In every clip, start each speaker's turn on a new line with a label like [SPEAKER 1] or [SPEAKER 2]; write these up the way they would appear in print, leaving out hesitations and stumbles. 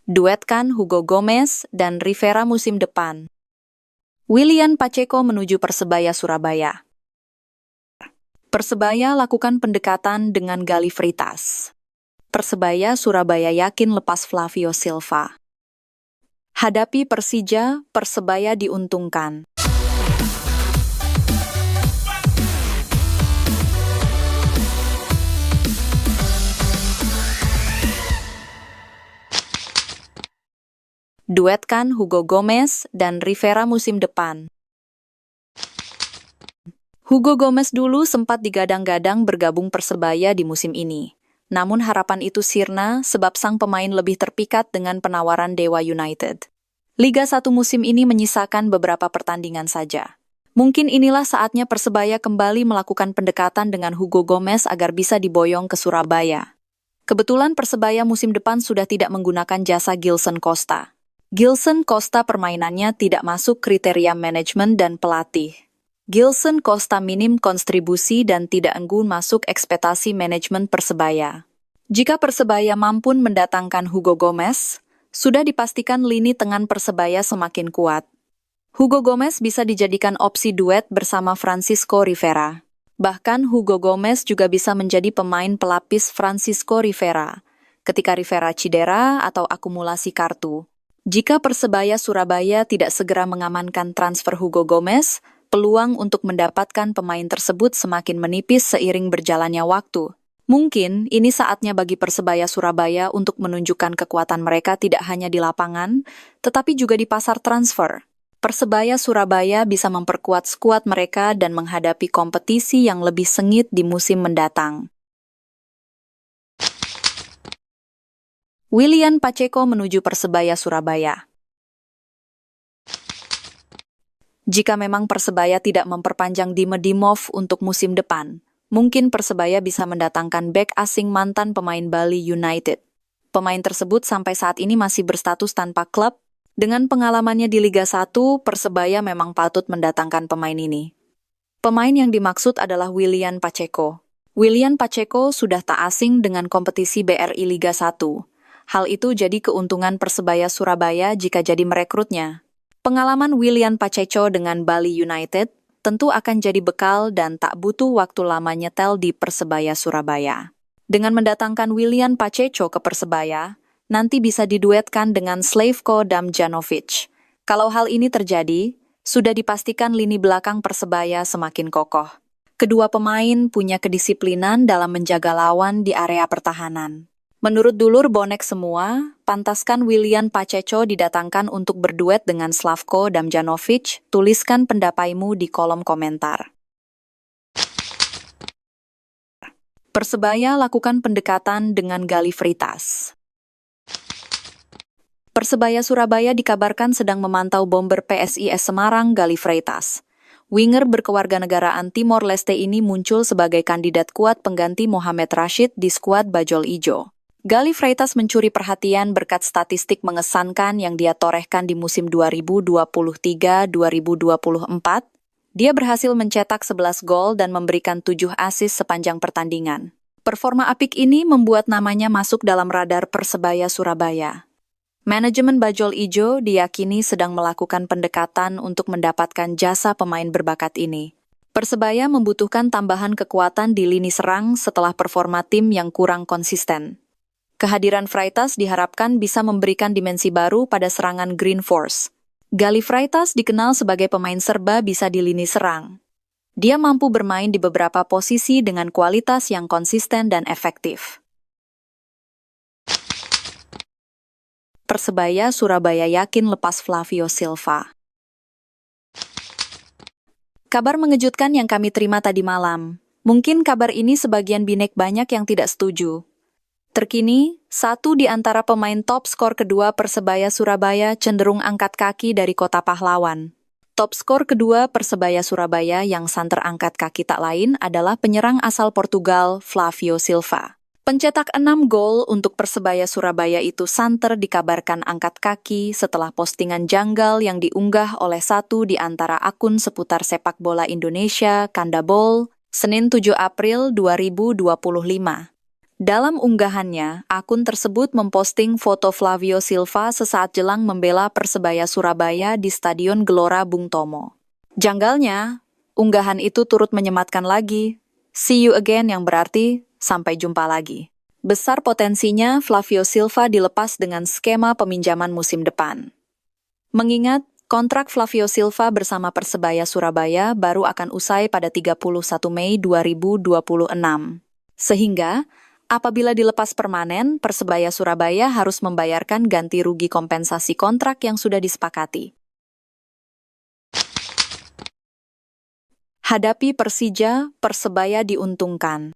[SPEAKER 1] Duetkan Hugo Gomez dan Rivera musim depan. Willian Pacheco menuju Persebaya Surabaya. Persebaya lakukan pendekatan dengan Gali Freitas. Persebaya Surabaya yakin lepas Flavio Silva. Hadapi Persija, Persebaya diuntungkan. Duetkan Hugo Gomez dan Rivera musim depan. Hugo Gomez dulu sempat digadang-gadang bergabung Persebaya di musim ini. Namun harapan itu sirna sebab sang pemain lebih terpikat dengan penawaran Dewa United. Liga 1 musim ini menyisakan beberapa pertandingan saja. Mungkin inilah saatnya Persebaya kembali melakukan pendekatan dengan Hugo Gomez agar bisa diboyong ke Surabaya. Kebetulan Persebaya musim depan sudah tidak menggunakan jasa Gilson Costa. Gilson Costa permainannya tidak masuk kriteria manajemen dan pelatih. Gilson Costa minim kontribusi dan tidak enggun masuk ekspektasi manajemen Persebaya. Jika Persebaya mampu mendatangkan Hugo Gomez, sudah dipastikan lini tengah Persebaya semakin kuat. Hugo Gomez bisa dijadikan opsi duet bersama Francisco Rivera. Bahkan Hugo Gomez juga bisa menjadi pemain pelapis Francisco Rivera ketika Rivera cedera atau akumulasi kartu. Jika Persebaya Surabaya tidak segera mengamankan transfer Hugo Gomez, peluang untuk mendapatkan pemain tersebut semakin menipis seiring berjalannya waktu. Mungkin ini saatnya bagi Persebaya Surabaya untuk menunjukkan kekuatan mereka tidak hanya di lapangan, tetapi juga di pasar transfer. Persebaya Surabaya bisa memperkuat skuad mereka dan menghadapi kompetisi yang lebih sengit di musim mendatang. Willian Pacheco menuju Persebaya Surabaya. Jika memang Persebaya tidak memperpanjang Dime Dimov untuk musim depan, mungkin Persebaya bisa mendatangkan bek asing mantan pemain Bali United. Pemain tersebut sampai saat ini masih berstatus tanpa klub. Dengan pengalamannya di Liga 1, Persebaya memang patut mendatangkan pemain ini. Pemain yang dimaksud adalah Willian Pacheco. Willian Pacheco sudah tak asing dengan kompetisi BRI Liga 1. Hal itu jadi keuntungan Persebaya Surabaya jika jadi merekrutnya. Pengalaman Willian Pacheco dengan Bali United tentu akan jadi bekal dan tak butuh waktu lama nyetel di Persebaya Surabaya. Dengan mendatangkan Willian Pacheco ke Persebaya, nanti bisa diduetkan dengan Slavko Damjanovic. Kalau hal ini terjadi, sudah dipastikan lini belakang Persebaya semakin kokoh. Kedua pemain punya kedisiplinan dalam menjaga lawan di area pertahanan. Menurut dulur bonek semua, pantaskan Willian Pacheco didatangkan untuk berduet dengan Slavko Damjanovic. Tuliskan pendapatmu di kolom komentar. Persebaya lakukan pendekatan dengan Gali Freitas. Persebaya Surabaya dikabarkan sedang memantau bomber PSIS Semarang Gali Freitas. Winger berkewarganegaraan Timor Leste ini muncul sebagai kandidat kuat pengganti Mohamed Rashid di skuad Bajul Ijo. Gali Freitas mencuri perhatian berkat statistik mengesankan yang dia torehkan di musim 2023-2024. Dia berhasil mencetak 11 gol dan memberikan 7 assist sepanjang pertandingan. Performa apik ini membuat namanya masuk dalam radar Persebaya Surabaya. Manajemen Bajul Ijo diyakini sedang melakukan pendekatan untuk mendapatkan jasa pemain berbakat ini. Persebaya membutuhkan tambahan kekuatan di lini serang setelah performa tim yang kurang konsisten. Kehadiran Freitas diharapkan bisa memberikan dimensi baru pada serangan Green Force. Gali Freitas dikenal sebagai pemain serba bisa di lini serang. Dia mampu bermain di beberapa posisi dengan kualitas yang konsisten dan efektif. Persebaya Surabaya yakin lepas Flavio Silva. Kabar mengejutkan yang kami terima tadi malam. Mungkin kabar ini sebagian binek banyak yang tidak setuju. Terkini, satu di antara pemain top skor kedua Persebaya Surabaya cenderung angkat kaki dari kota pahlawan. Top skor kedua Persebaya Surabaya yang santer angkat kaki tak lain adalah penyerang asal Portugal, Flavio Silva. Pencetak 6 gol untuk Persebaya Surabaya itu santer dikabarkan angkat kaki setelah postingan janggal yang diunggah oleh satu di antara akun seputar sepak bola Indonesia, Kandabol, Senin 7 April 2025. Dalam unggahannya, akun tersebut memposting foto Flavio Silva sesaat jelang membela Persebaya Surabaya di Stadion Gelora Bung Tomo. Janggalnya, unggahan itu turut menyematkan lagi, "See you again," yang berarti sampai jumpa lagi. Besar potensinya Flavio Silva dilepas dengan skema peminjaman musim depan. Mengingat kontrak Flavio Silva bersama Persebaya Surabaya baru akan usai pada 31 Mei 2026. Sehingga, apabila dilepas permanen, Persebaya Surabaya harus membayarkan ganti rugi kompensasi kontrak yang sudah disepakati. Hadapi Persija, Persebaya diuntungkan.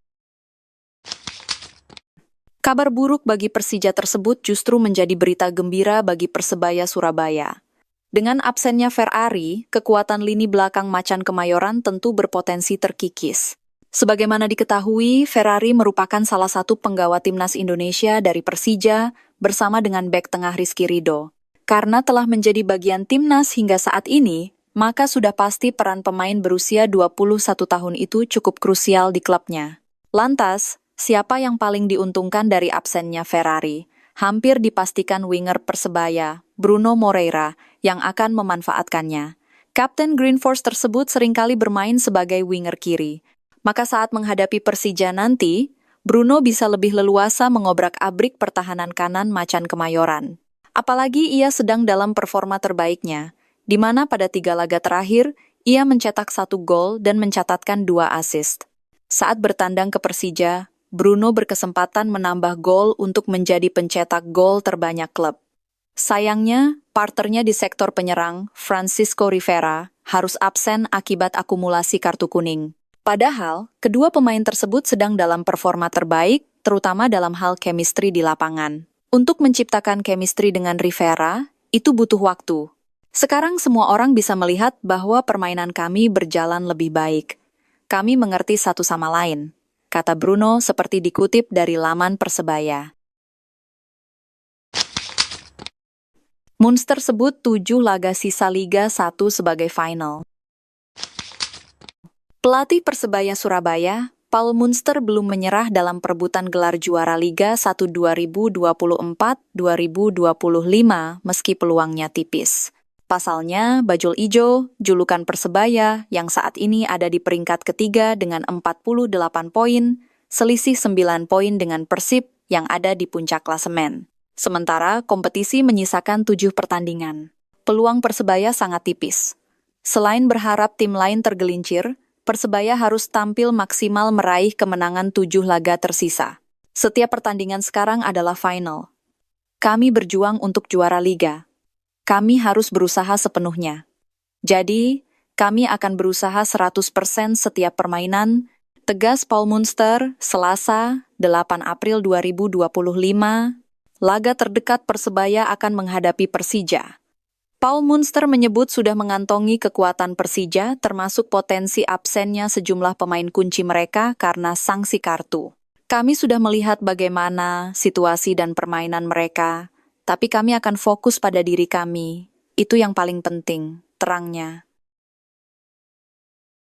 [SPEAKER 1] Kabar buruk bagi Persija tersebut justru menjadi berita gembira bagi Persebaya Surabaya. Dengan absennya Ferrari, kekuatan lini belakang Macan Kemayoran tentu berpotensi terkikis. Sebagaimana diketahui, Ferrari merupakan salah satu penggawa timnas Indonesia dari Persija bersama dengan bek tengah Rizky Ridho. Karena telah menjadi bagian timnas hingga saat ini, maka sudah pasti peran pemain berusia 21 tahun itu cukup krusial di klubnya. Lantas, siapa yang paling diuntungkan dari absennya Ferrari? Hampir dipastikan winger Persebaya, Bruno Moreira, yang akan memanfaatkannya. Kapten Green Force tersebut seringkali bermain sebagai winger kiri. Maka saat menghadapi Persija nanti, Bruno bisa lebih leluasa mengobrak-abrik pertahanan kanan Macan Kemayoran. Apalagi ia sedang dalam performa terbaiknya, di mana pada 3 laga terakhir, ia mencetak 1 gol dan mencatatkan 2 assist. Saat bertandang ke Persija, Bruno berkesempatan menambah gol untuk menjadi pencetak gol terbanyak klub. Sayangnya, partnernya di sektor penyerang, Francisco Rivera, harus absen akibat akumulasi kartu kuning. Padahal, kedua pemain tersebut sedang dalam performa terbaik, terutama dalam hal chemistry di lapangan. Untuk menciptakan chemistry dengan Rivera, itu butuh waktu. Sekarang semua orang bisa melihat bahwa permainan kami berjalan lebih baik. Kami mengerti satu sama lain, kata Bruno seperti dikutip dari laman Persebaya. Munster sebut 7 laga sisa Liga 1 sebagai final. Pelatih Persebaya Surabaya, Paul Munster belum menyerah dalam perebutan gelar juara Liga 1 2024-2025 meski peluangnya tipis. Pasalnya, Bajul Ijo, julukan Persebaya, yang saat ini ada di peringkat ketiga dengan 48 poin, selisih 9 poin dengan Persib yang ada di puncak klasemen. Sementara kompetisi menyisakan 7 pertandingan. Peluang Persebaya sangat tipis. Selain berharap tim lain tergelincir, Persebaya harus tampil maksimal meraih kemenangan 7 laga tersisa. Setiap pertandingan sekarang adalah final. Kami berjuang untuk juara Liga. Kami harus berusaha sepenuhnya. Jadi, kami akan berusaha 100% setiap permainan, tegas Paul Munster, Selasa, 8 April 2025, laga terdekat Persebaya akan menghadapi Persija. Paul Munster menyebut sudah mengantongi kekuatan Persija, termasuk potensi absennya sejumlah pemain kunci mereka karena sanksi kartu. Kami sudah melihat bagaimana situasi dan permainan mereka, tapi kami akan fokus pada diri kami. Itu yang paling penting, terangnya.